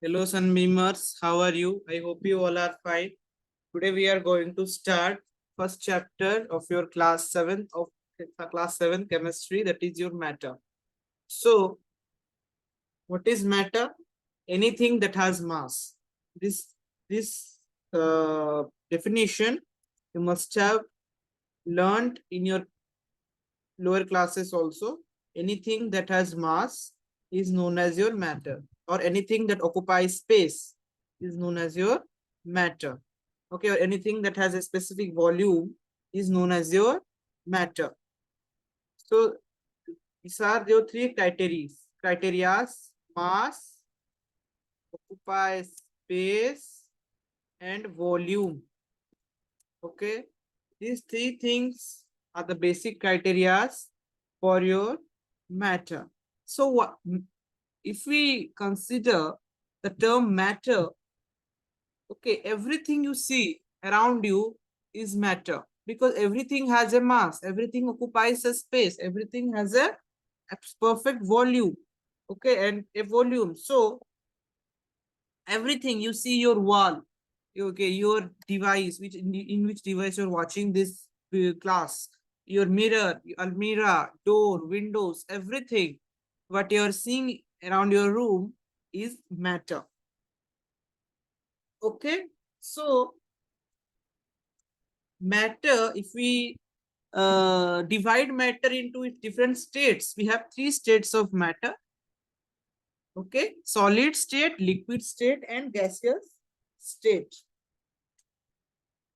Hello Sunbeamers, how are you? I hope you all are fine. Today we are going to start first chapter of your class 7 of class 7 chemistry, that is your matter. So what is matter? Anything that has mass. This definition you must have learned in your lower classes also. Anything that has mass is known as your matter, or anything that occupies space is known as your matter. Okay, or anything that has a specific volume is known as your matter. So these are your three criteria. Mass, occupy space, and volume. Okay, these three things are the basic criteria for your matter. So what if we consider the term matter? Okay, everything you see around you is matter, because everything has a mass, everything occupies a space, everything has a perfect volume. Okay, and a volume. So everything you see, your wall, okay, your device, which in which device you're watching this class, your mirror, almirah, door, windows, everything what you're seeing around your room is matter. Okay, so matter, if we divide matter into its different states, we have three states of matter. Okay, solid state, liquid state, and gaseous state.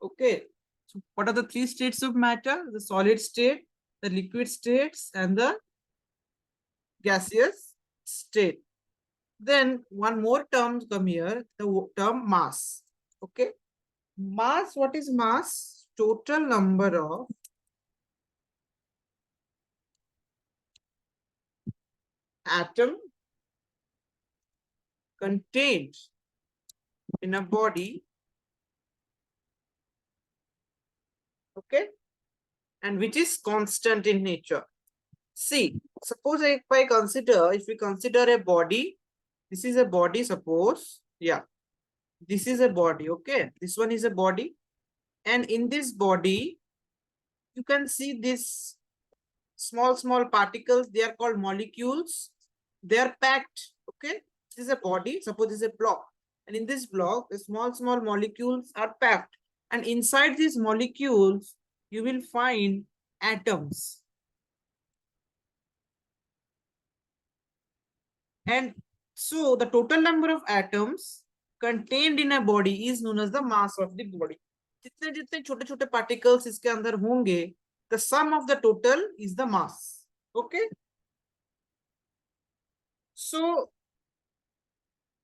Okay, so what are the three states of matter? The solid state, the liquid states, and the gaseous state. Then one more term come here, the term mass. Okay, mass, what is mass? Total number of atom contained in a body, okay, and which is constant in nature. See, suppose if we consider a body, this is a body, suppose, yeah, this is a body, okay, this one is a body, and in this body, you can see this small particles, they are called molecules, they are packed, okay, this is a body, suppose this is a block, and in this block, the small molecules are packed, and inside these molecules, you will find atoms. And so the total number of atoms contained in a body is known as the mass of the body. जितने जितने छोटे छोटे particles इसके अंदर होंगे, the sum of the total is the mass. Okay. So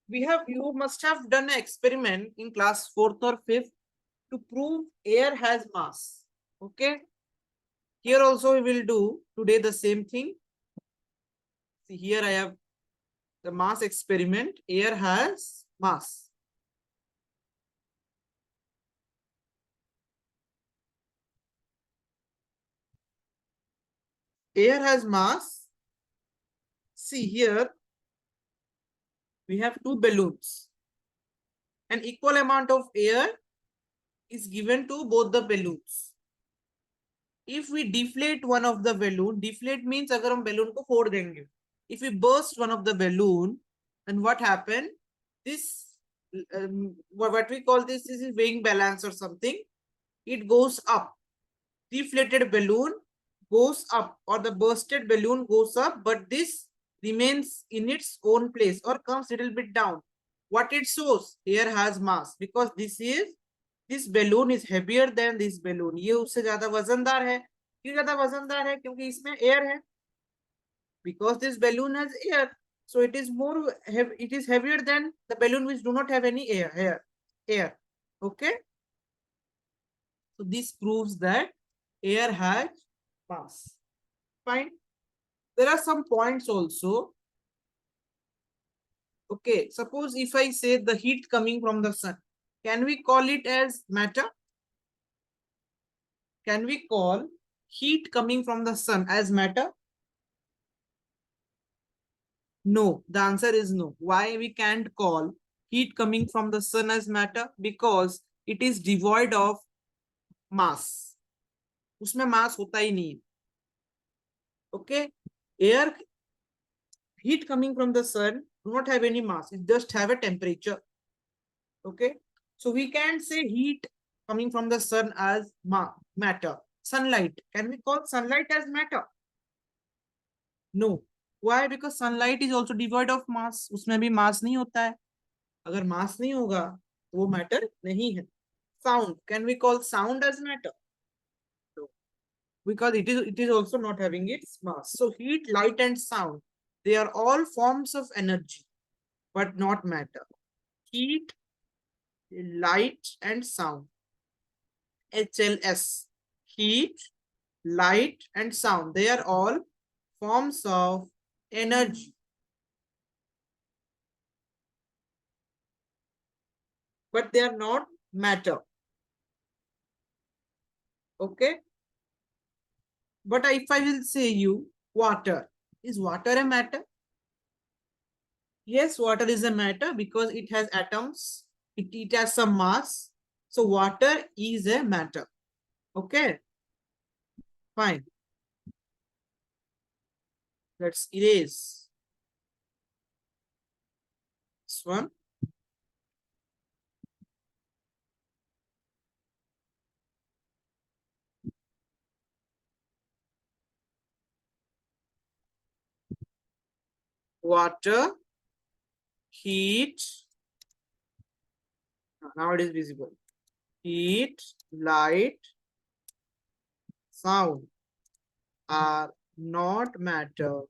you must have done an experiment in class 4th or 5th to prove air has mass. Okay. Here also we will do today the same thing. See, here I have the mass experiment. Air has mass. Air has mass. See here, we have two balloons. An equal amount of air is given to both the balloons. If we deflate one of the balloon, deflate means अगर हम balloon को फोड़ देंगे. If we burst one of the balloon, then what happened? This what we call this is weighing balance or something. It goes up. Deflated balloon goes up, or the bursted balloon goes up, but this remains in its own place or comes a little bit down. What it shows, air has mass, because this balloon is heavier than this balloon. ये उससे ज्यादा वजनदार है. क्यों ज्यादा वजनदार है? क्योंकि इसमें air है. Because this balloon has air, so it is more heavy. It is heavier than the balloon which do not have any air. Okay. So this proves that air has mass. Fine. There are some points also. Okay, suppose if I say the heat coming from the sun, can we call it as matter? Can we call heat coming from the sun as matter? No, the answer is no. Why we can't call heat coming from the sun as matter? Because it is devoid of mass. उसमें mass होता ही नहीं. Okay, air, heat coming from the sun do not have any mass. It just have a temperature. Okay, so we can't say heat coming from the sun as matter. Sunlight, can we call sunlight as matter? No. Why? Because sunlight is also devoid of mass. उसमें भी mass नहीं होता है. अगर mass नहीं होगा तो वो matter नहीं है. Sound, can we call sound as matter? No. Because it is also not having its mass. So heat, light, and sound, they are all forms of energy, but not matter. Heat, light, and sound. HLS. Heat, light, and sound. They are all forms of energy. But they are not matter. Okay. But if I will say you water, is water a matter? Yes, water is a matter because it has atoms. It has some mass. So water is a matter. Okay. Fine. Let's erase this one. Water, heat. Now it is visible. Heat, light, sound are not matter,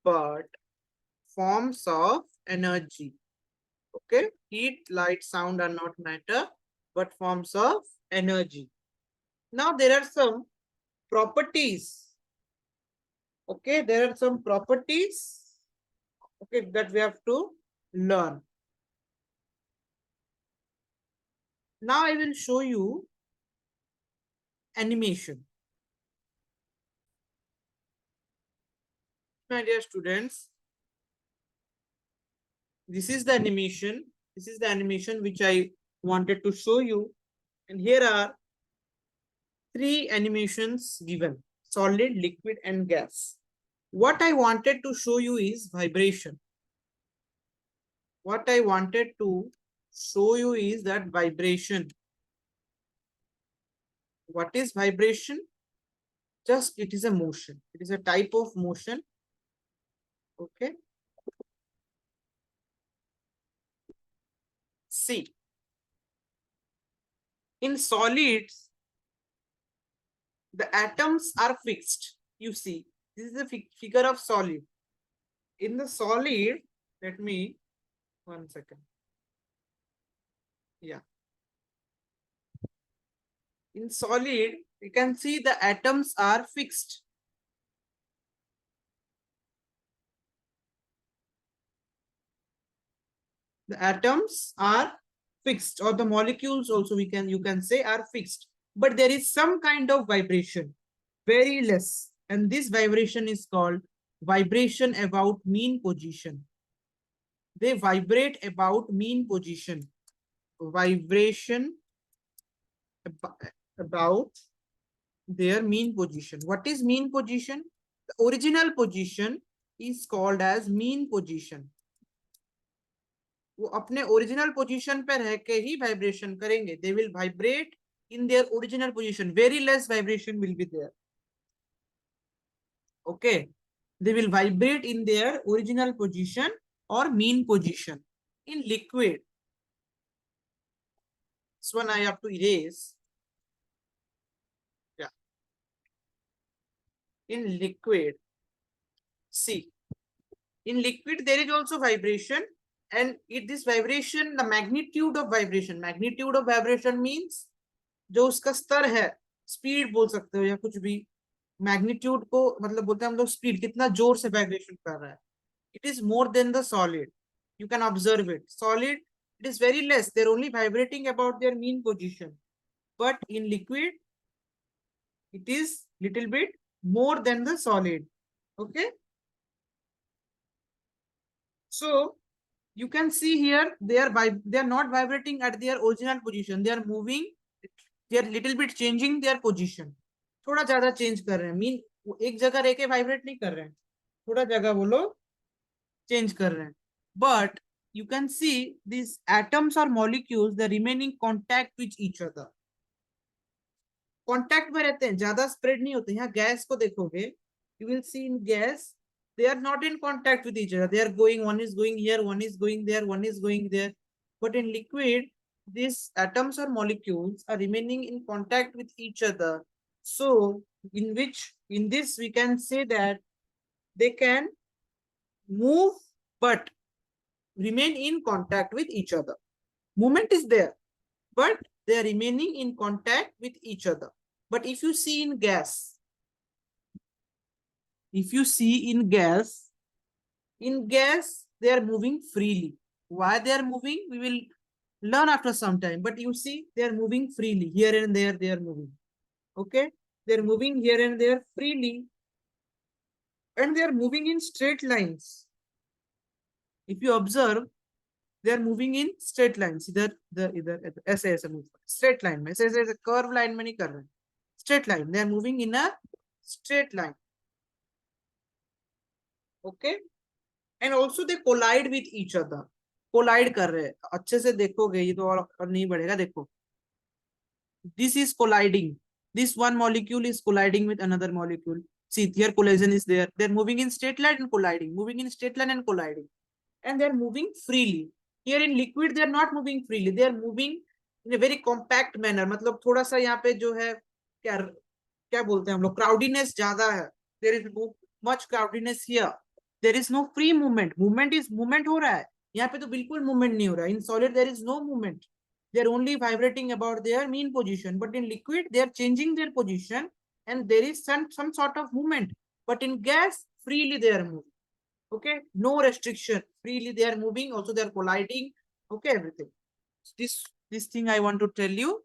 but forms of energy. Okay. Heat, light, sound are not matter, but forms of energy. Now there are some properties. Okay, there are some properties, okay, that we have to learn. Now I will show you animation. My dear students, this is the animation. This is the animation which I wanted to show you. And here are three animations given: solid, liquid, and gas. What I wanted to show you is vibration. What I wanted to show you is that vibration. What is vibration? Just it is a motion. It is a type of motion. Okay. See, in solids, the atoms are fixed. You see, this is the figure of solid. In the solid, let me, 1 second. Yeah. In solid, you can see the atoms are fixed. The atoms are fixed, or the molecules also you can say are fixed. But there is some kind of vibration, very less. And this vibration is called vibration about mean position. They vibrate about mean position. Vibration about their mean position. What is mean position? The original position is called as mean position. वो अपने original position पे रह के ही vibration करेंगे. They will vibrate in their original position. Very less vibration will be there. Okay. They will vibrate in their original position or mean position. In liquid, this one I have to erase. Yeah. In liquid, see, in liquid there is also vibration, and this vibration, the magnitude of vibration means जो उसका स्तर है, speed बोल सकते हो या कुछ भी, मैग्नीट्यूड को मतलब बोलते हैं हम लोग स्पीड, कितना जोर से वाइब्रेशन कर रहा है. It is more than the solid. You can observe it. Solid, it is very less. They're only vibrating about their mean position. But in liquid, it is little bit more than the solid. Okay. So you can see here they are not vibrating at their original position. They are moving. They are little bit changing their position. थोड़ा ज्यादा change कर रहे हैं. Mean एक जगह रह के vibrate नहीं कर रहे हैं. थोड़ा जगह वो लोग चेंज कर रहे हैं. But you can see these atoms or molecules they remain in contact with each other. Contact में रहते हैं, ज्यादा स्प्रेड नहीं होते. यहाँ गैस को देखोगे, you will see in gas they are not in contact with each other. They are going, one is going here, one is going there, one is going there. But in liquid, these atoms or molecules are remaining in contact with each other. So in this we can say that they can move but remain in contact with each other. Movement is there, but they are remaining in contact with each other. But if you see in gas, they are moving freely. Why they are moving, we will learn after some time. But you see, they are moving freely. Here and there, they are moving. Okay, they are moving here and there freely, and they are moving in straight lines. If you observe, they are moving in straight lines. इधर ऐसे move. Straight line में ऐसे curve line में नहीं कर रहे. Straight line. They are moving in a straight line. Okay, and also they collide with each other. Collide कर रहे हैं. अच्छे से देखोगे ये तो और नहीं बढ़ेगा. देखो, this is colliding. This one molecule is colliding with another molecule. See, here collision is there. They're moving in straight line and colliding. Moving in straight line and colliding. And they're moving freely. Here in liquid, they're not moving freely. They're moving in a very compact manner. मतलब थोड़ा सा यहाँ पे जो है क्या बोलते हैं हम लोग, क्राउडीनेस ज्यादा है. There is no much crowdiness here. There is no free movement. Movement हो रहा है. यहाँ पे तो बिल्कुल movement नहीं हो रहा है. In solid there is no movement. They are only vibrating about their mean position. But in liquid they are changing their position and there is some sort of movement. But in gas freely they are moving. Okay, no restriction. Freely they are moving. Also they are colliding. Okay, everything. This thing I want to tell you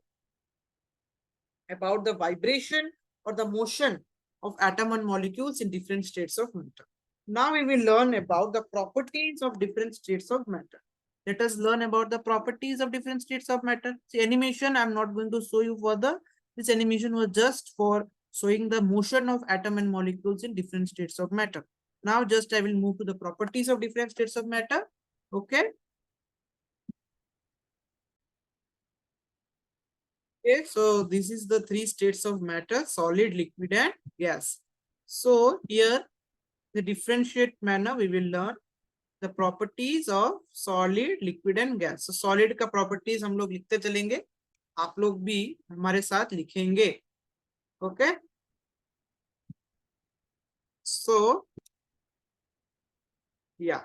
about the vibration or the motion of atom and molecules in different states of matter. Now we will learn about the properties of different states of matter. Let us learn about the properties of different states of matter. See, animation I'm not going to show you further. This animation was just for showing the motion of atom and molecules in different states of matter. Now just I will move to the properties of different states of matter. Okay. Okay, so this is the three states of matter: solid, liquid, and gas. So here, the differentiate manner we will learn the properties of solid, liquid, and gas. So solid का properties हम लोग लिखते चलेंगे. आप लोग भी हमारे साथ लिखेंगे. Okay. So yeah,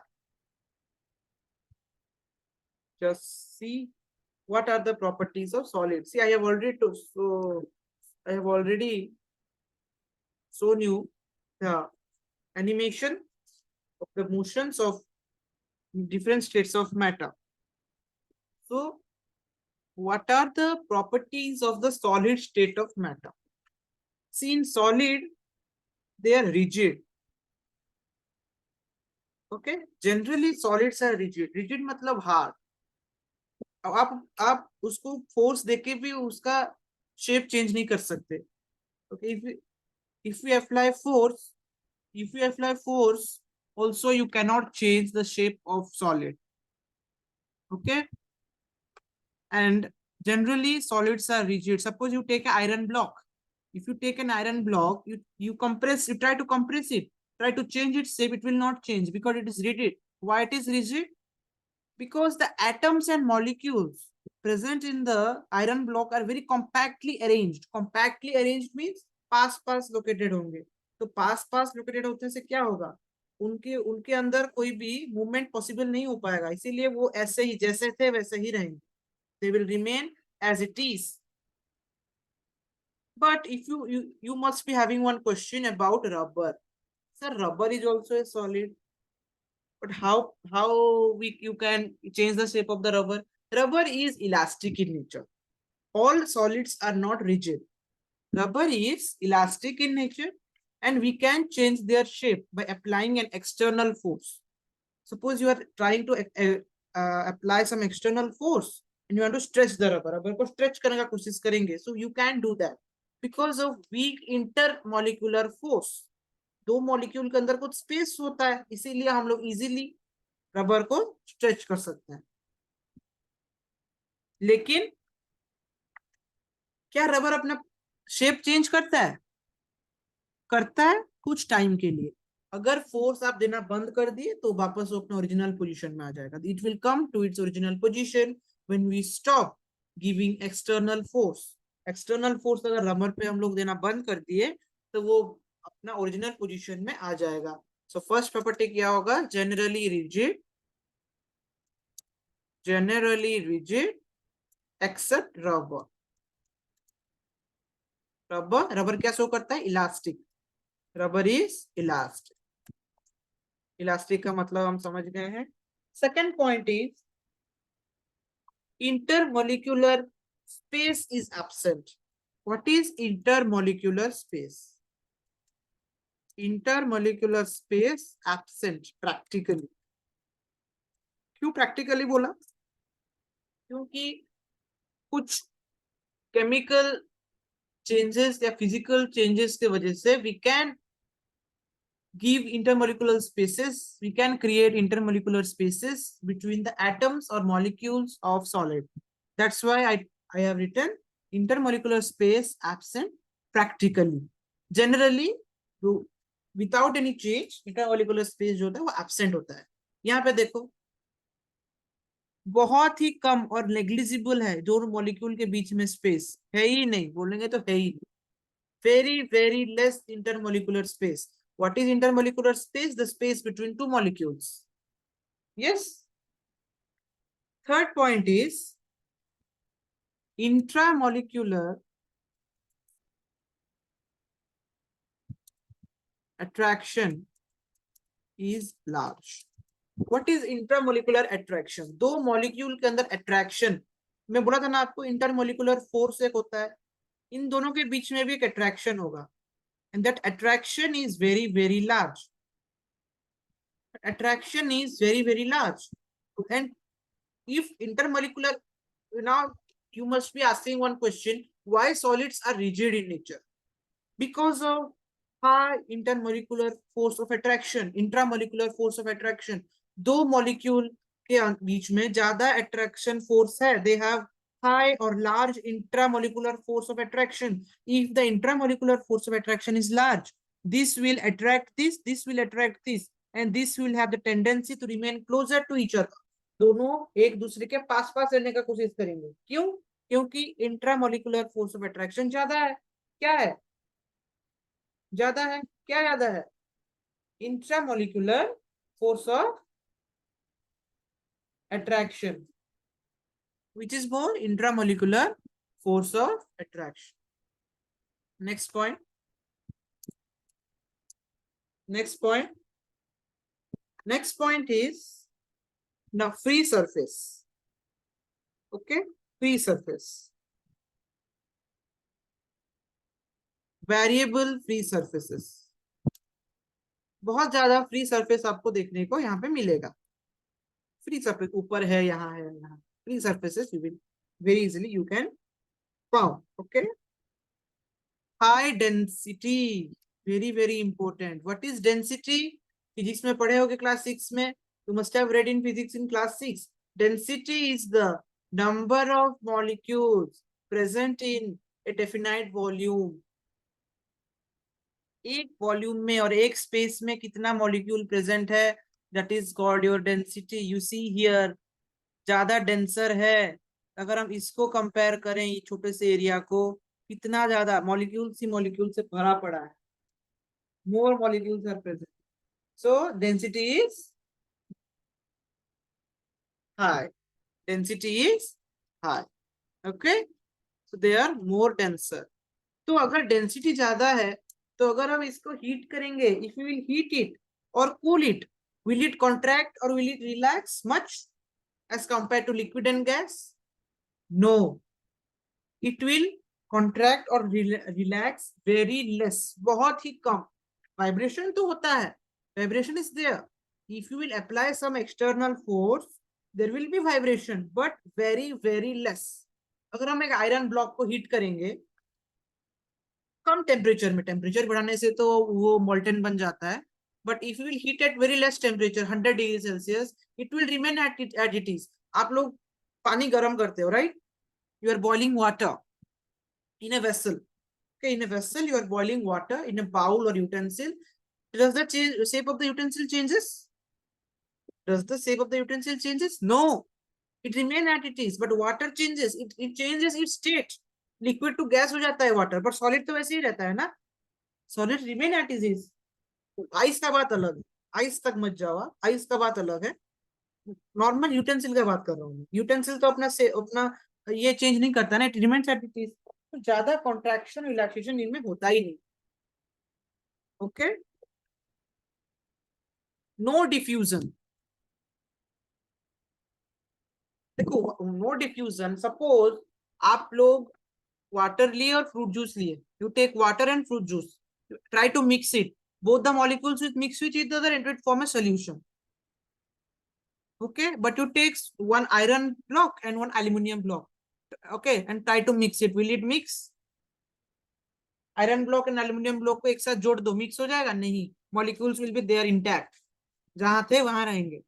just see what are the properties of solid. See, I have already shown you the animation of the motions of different states of matter. So what are the properties of the solid state of matter? See, in solid, they are rigid. Okay, generally solids are rigid. Rigid मतलब hard. आप उसको force देके भी उसका shape change नहीं कर सकते. Okay, if we apply force, also you cannot change the shape of solid. Okay, and generally solids are rigid. Suppose you take an iron block. If you take an iron block, you try to compress it, try to change its shape, it will not change because it is rigid. Why it is rigid? Because the atoms and molecules present in the iron block are very compactly arranged. Compactly arranged means pass located होंगे. तो पास located होने से क्या होगा? उनके अंदर कोई भी movement possible नहीं हो पाएगा. इसीलिए वो ऐसे ही जैसे थे वैसे ही रहेंगे. They will remain as it is. But if you must be having one question about rubber. Sir, rubber is also a solid. But how you can change the shape of the rubber? Rubber is elastic in nature. All solids are not rigid. Rubber is elastic in nature and we can change their shape by applying an external force. Suppose you are trying to apply some external force and you want to stretch the rubber. Rubber को stretch करने का कोशिश करेंगे, so you can do that because of weak intermolecular force. दो molecule के अंदर कुछ space होता है, इसीलिए हम लोग इजीली रबर को स्ट्रेच कर सकते हैं. लेकिन क्या रबर अपना शेप चेंज करता है? करता है कुछ टाइम के लिए. अगर फोर्स आप देना बंद कर दिए तो वापस वो अपने ओरिजिनल पोजीशन में आ जाएगा. It will come to its original position when we stop giving external force. External force अगर रबर पे हम लोग देना बंद कर दिए तो वो अपना ओरिजिनल पोजीशन में आ जाएगा. सो फर्स्ट प्रॉपर्टी क्या होगा? Generally rigid except rubber. Rubber क्या शो करता है? Elastic. Rubber is elastic. Elastic का मतलब हम समझ गए हैं. Second point is intermolecular space is absent. What is intermolecular space? Intermolecular space absent practically. क्यों practically बोला? क्योंकि कुछ केमिकल चेंजेस या फिजिकल चेंजेस के वजह से we can give intermolecular spaces, we can create intermolecular spaces between the atoms or molecules of solid. That's why I have written intermolecular space absent practically. Generally, without any change, intermolecular space जो होता है वो absent होता है. यहाँ पे देखो बहुत ही कम और नेग्लिजिबल है दोनों मॉलिक्यूल के बीच में स्पेस है ही नहीं, बोलेंगे तो है ही. Very less intermolecular space. What is intermolecular space? The space between two molecules. Yes. Third point is intramolecular attraction is large. What is intramolecular attraction? दो मॉलिक्यूल के अंदर attraction, मैं बोला था ना आपको इंटरमोलिकुलर फोर्स एक होता है, इन दोनों के बीच में भी एक attraction होगा, and that attraction is very large. Attraction is very large. And if intermolecular, now you must be asking one question: why solids are rigid in nature? Because of high intermolecular force of attraction, intramolecular force of attraction. दो molecule के बीच में ज्यादा attraction force है. They have high or large intramolecular force of attraction. If the intramolecular force of attraction is large, this will attract this will attract this, and this will have the tendency to remain closer to each other. दोनों एक दूसरे के पास पास रहने का कोशिश करेंगे. क्यों? क्योंकि इंट्रामोलिकुलर फोर्स ऑफ अट्रैक्शन ज्यादा है. क्या है? ज्यादा है. क्या ज्यादा है? Intramolecular force of attraction, which is more intramolecular force of attraction. Next point. Next point is now free surface. Okay, free surface. Variable free surfaces. बहुत ज्यादा फ्री सरफेस आपको देखने को यहाँ पे मिलेगा. फ्री सरफेस ऊपर है, यहाँ है, यहाँ. Free surfaces you will very easily you can found. Okay. High density, very important. What is density? Physics में पढ़े होगे class 6 में. You must have read in physics in class 6. Density is the number of molecules present in a definite volume. एक volume में और एक space में कितना मॉलिक्यूल प्रेजेंट है, that is called your density. You see here ज्यादा denser है. अगर हम इसको कंपेयर करें ये छोटे से एरिया को, कितना ज्यादा मॉलिक्यूल से भरा पड़ा है. More molecules are present, so density is high. Density is high. Okay, so they are more denser. तो अगर डेंसिटी ज्यादा है तो अगर हम इसको हीट करेंगे, if you will heat it और cool it, will it contract or will it relax much as compared to liquid and gas? No, it will contract or relax very less. बहुत ही कम. वाइब्रेशन तो होता है, vibration is there, if you will apply some external force, there will be vibration, but very very less. अगर हम एक iron block को heat करेंगे कम टेम्परेचर में, टेम्परेचर बढ़ाने से तो वो मोल्टन बन जाता है, but if you will heat at very less temperature 100 degree Celsius, it will remain at it is. आप लोग पानी गर्म करते हो, right? You are boiling water in a vessel. Okay, in a vessel, you are boiling water in a bowl or utensil. Does the shape of the utensil changes? Does the shape of the utensil changes? No, it remain at it is. But water changes. It changes its state. Liquid to gas हो जाता है water, but solid तो वैसे ही रहता है ना. Solid remain at it is. Ice का बात अलग है. आइस तक मत जाओ. आइस का बात अलग है. नॉर्मल यूटेंसिल का बात कर रहा हूँ. यूटेंसिल तो अपना ये चेंज नहीं करता ना. It remains at it is. तो ज्यादा कॉन्ट्रैक्शन रिलैक्सेशन इनमें होता ही नहीं. ओके. No diffusion. देखो, नो डिफ्यूजन. सपोज आप लोग वाटर लिए और फ्रूट जूस लिए. You take water and fruit juice, try to mix it. both the molecules will mix with each other and it form a solution. Okay, but you take one iron block and one aluminum block, okay, and try to mix it. Will it mix? Iron block and aluminium block को एक साथ जोड़ दो, mix हो जाएगा? नहीं. Molecules will be there intact, जहां थे वहां रहेंगे.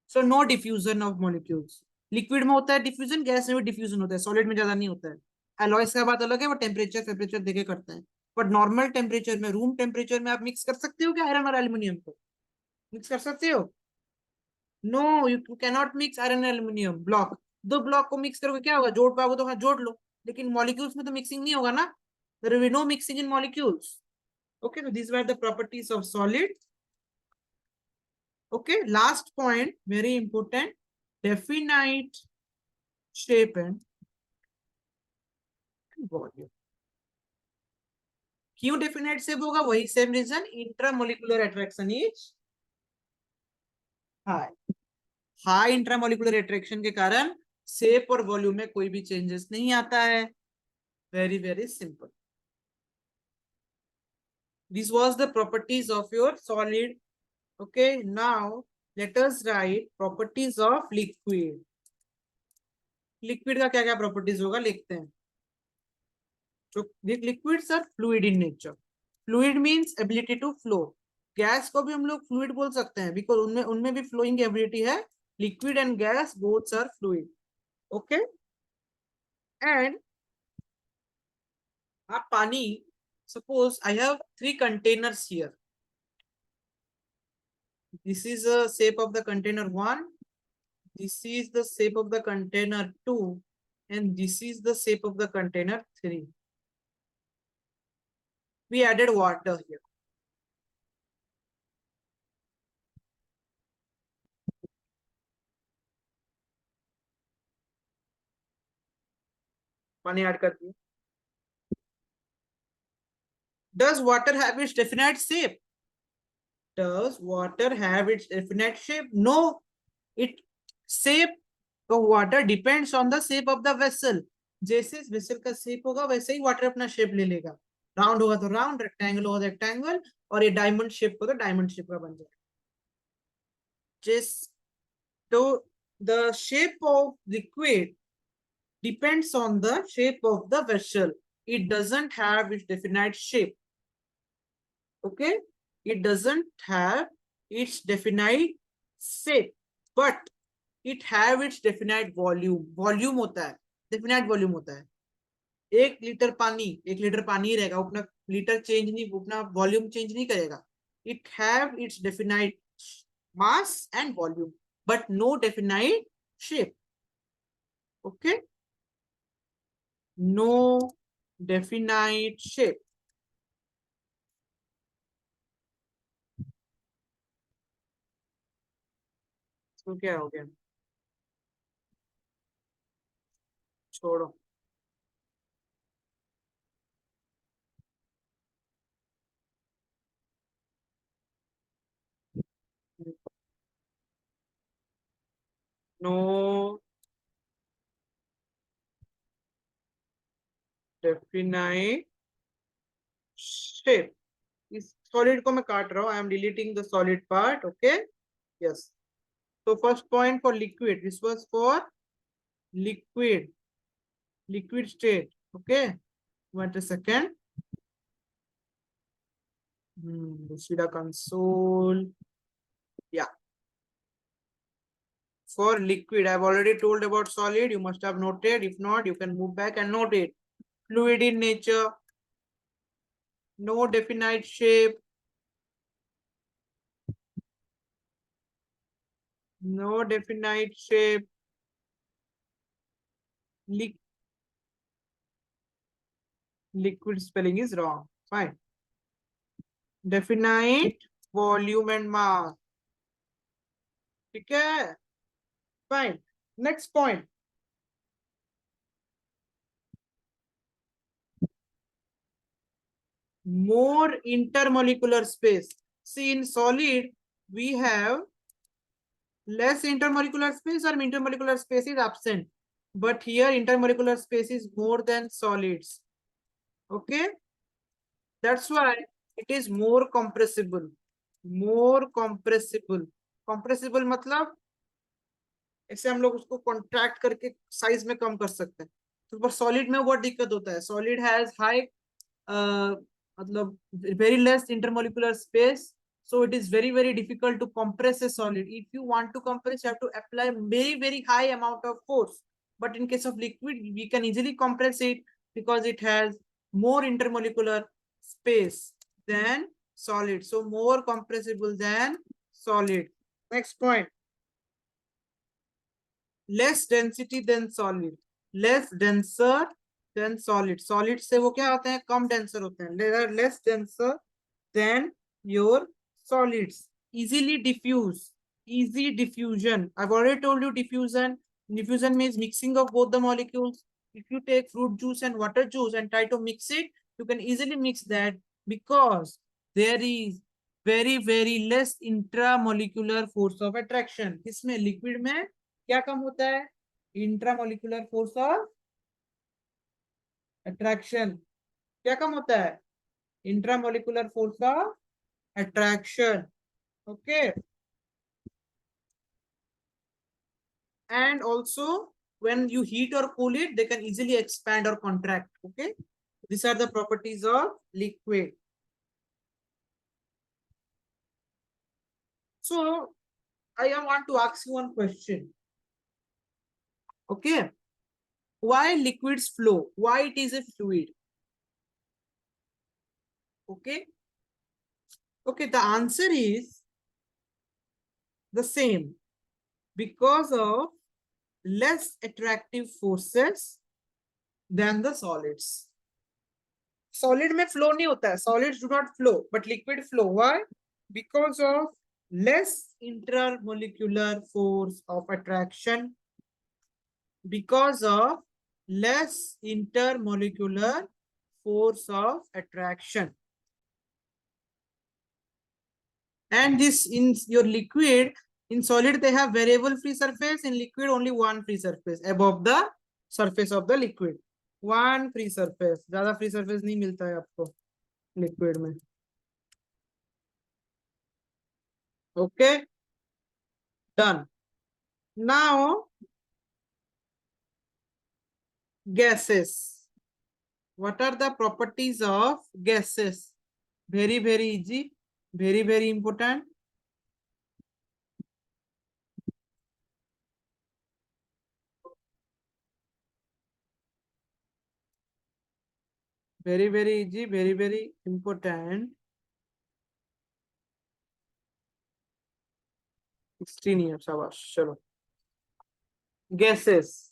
So no diffusion of molecules. Liquid में होता है डिफ्यूजन, गैस में भी डिफ्यूजन होता है, सॉलिड में ज्यादा नहीं होता है. एलॉयस का बात अलग है, वो टेम्परेचर देके करते हैं. बट नॉर्मल टेम्परेचर में, रूम टेम्परेचर में आप मिक्स कर सकते हो क्या आयरन और एल्यूमिनियम को? मिक्स कर सकते हो? No, you can not mix iron aluminium block. दो ब्लॉक को मिक्स करोगे क्या होगा? जोड़ पाओगे तो हाँ जोड़ लो, लेकिन मॉलिक्यूल्स में तो मिक्सिंग नहीं होगा ना. There will be no mixing in molecules. Okay, so these were the properties of solid. Okay, last point, very important, definite shape and volume. क्यों definite shape होगा? वही same reason, intramolecular attraction is high. High intramolecular attraction के कारण shape और volume में कोई भी changes नहीं आता है. Very very simple. This was the properties of your solid. Okay, now let us write properties of liquid. Liquid का क्या क्या प्रॉपर्टीज होगा लिखते हैं. So liquids are fluid in nature. Fluid means ability to flow. Gas को भी हम लोग फ्लूइड बोल सकते हैं, बिकॉज उनमें उनमें भी फ्लोइंग एबिलिटी है. Liquid and gas both are fluid. Okay. And आप पानी, suppose I have 3 containers here. This is the shape of the container 1. This is the shape of the container 2, and this is the shape of the container 3. We added water here. पानी add कर दिए. Does water have its definite shape? Does water have its definite shape? No. It shape of water depends on the shape of the vessel. जैसे vessel का shape होगा वैसे ही water अपना shape ले लेगा. राउंड होगा तो राउंड, रेक्टेंगल होगा तो रेक्टेंगल, और ये डायमंड शेप होगा तो डायमंड शेप का बन जाएगा. जिस तो the shape of liquid depends on the shape of the vessel. It doesn't have its definite shape. Okay, it doesn't have its definite shape, but it have its definite volume. Volume होता है, definite volume होता है. 1 litre पानी 1 litre पानी रहेगा, अपना litre change नहीं, अपना वॉल्यूम चेंज नहीं करेगा. It have its definite mass and volume, but no definite shape. Okay, no definite shape. तो क्या हो गया? छोड़ो. No definite shape. इस सॉलिड को मैं काट रहा हूँ. I am deleting the solid part. Okay, Yes. So first point for liquid. This was for liquid state. Okay. Wait a second. See the console. Yeah. For liquid, I've already told about solid. You must have noted. If not, you can move back and note it. Fluid in nature, no definite shape, no definite shape. Liquid spelling is wrong. Fine. Definite volume and mass. Okay. Fine. Next point. More intermolecular space. See, in solid, we have less intermolecular space, or intermolecular space is absent. But here, intermolecular space is more than solids. Okay. That's why it is more compressible. More compressible. Compressible मतलब ऐसे हम लोग उसको contract करके size में कम कर सकते हैं. तो पर सॉलिड में बहुत दिक्कत होता है. सॉलिड हैज हाई मतलब very less intermolecular space, so it is very difficult to compress a solid. If you want to compress, you have to apply very high amount of force. But in case of liquid, we can easily compress it because it has more intermolecular space than solid, so more compressible than solid. Next point. Less density than solid. Less denser than solid. Solid से वो क्या होते हैं? कम denser होते हैं. They are less denser than your solids. Easily diffuse. Easy diffusion. I've already told you diffusion. Diffusion means mixing of both the molecules. If you take fruit juice and water juice and try to mix it, you can easily mix that because there is very less intramolecular force of attraction. इसमें liquid में क्या कम होता है? Intramolecular force of attraction. क्या कम होता है? Intramolecular force of attraction. Okay. And also when you heat or cool it, they can easily expand or contract. Okay. These are the properties of liquid. So I want to ask you one question. Okay. Why liquids flow? Why it is a fluid? Okay. Okay. The answer is the same. Because of less attractive forces than the solids. Solid में flow नहीं होता है. Solids do not flow, but liquid flow. Why? Because of less intermolecular force of attraction. Because of less intermolecular force of attraction. And this in your liquid, in solid they have variable free surface, in liquid only one free surface above the surface of the liquid. One free surface. ज्यादा free surface नहीं मिलता है आपको liquid में. Okay. Done. Now gases. What are the properties of gases? Very easy. Very important. Very easy. Very important. 16 years. Chalo. Gases.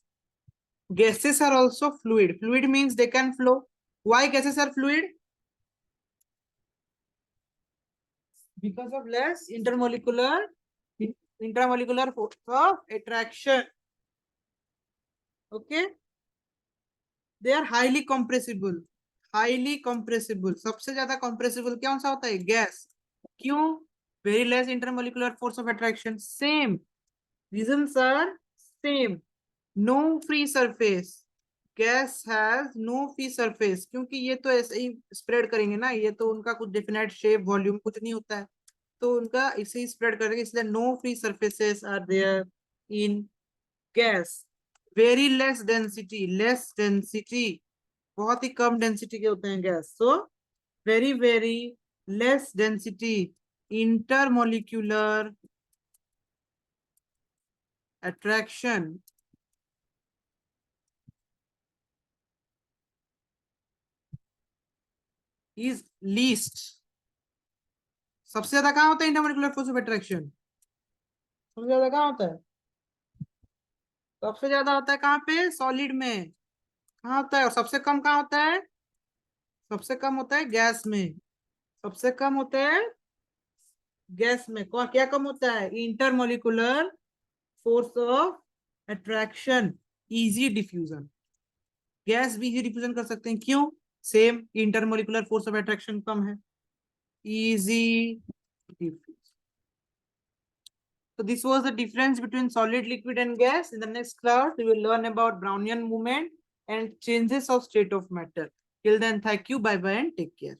Gases are also fluid. Fluid means they can flow. Why gases are fluid? Because of less intramolecular force of attraction. Okay. They are highly compressible. Highly compressible. सबसे ज्यादा compressible कौन सा होता है? Gas. क्यों? Very less intermolecular force of attraction. Same. Reasons are same. No free surface. Gas has no free surface. क्योंकि ये तो ऐसे ही spread करेंगे ना. ये तो उनका कुछ definite shape, volume कुछ नहीं होता है. तो उनका इसे ही स्प्रेड करेंगे, इसलिए no free surfaces are there in gas. Very less density, बहुत ही कम डेंसिटी के होते हैं gas. So very less density intermolecular attraction is least. सबसे ज्यादा कहाँ होता है इंटरमोलिक्यूलर फोर्स ऑफ अट्रैक्शन? सबसे ज्यादा कहाँ होता है? सबसे ज्यादा होता है कहाँ पे? सॉलिड में। कहाँ होता है? और सबसे कम कहाँ होता है? सबसे कम होता है गैस में। सबसे कम होता है गैस में। क्या कम होता है? Intermolecular force of attraction, easy diffusion. Gas भी इजी डिफ्यूजन कर सकते हैं, क्यों? Same intermolecular force of attraction कम है, easy diffusion. So this was the difference between solid, liquid and gas. In the next class, we will learn about Brownian movement and changes of state of matter. Till then, thank you, bye bye and take care.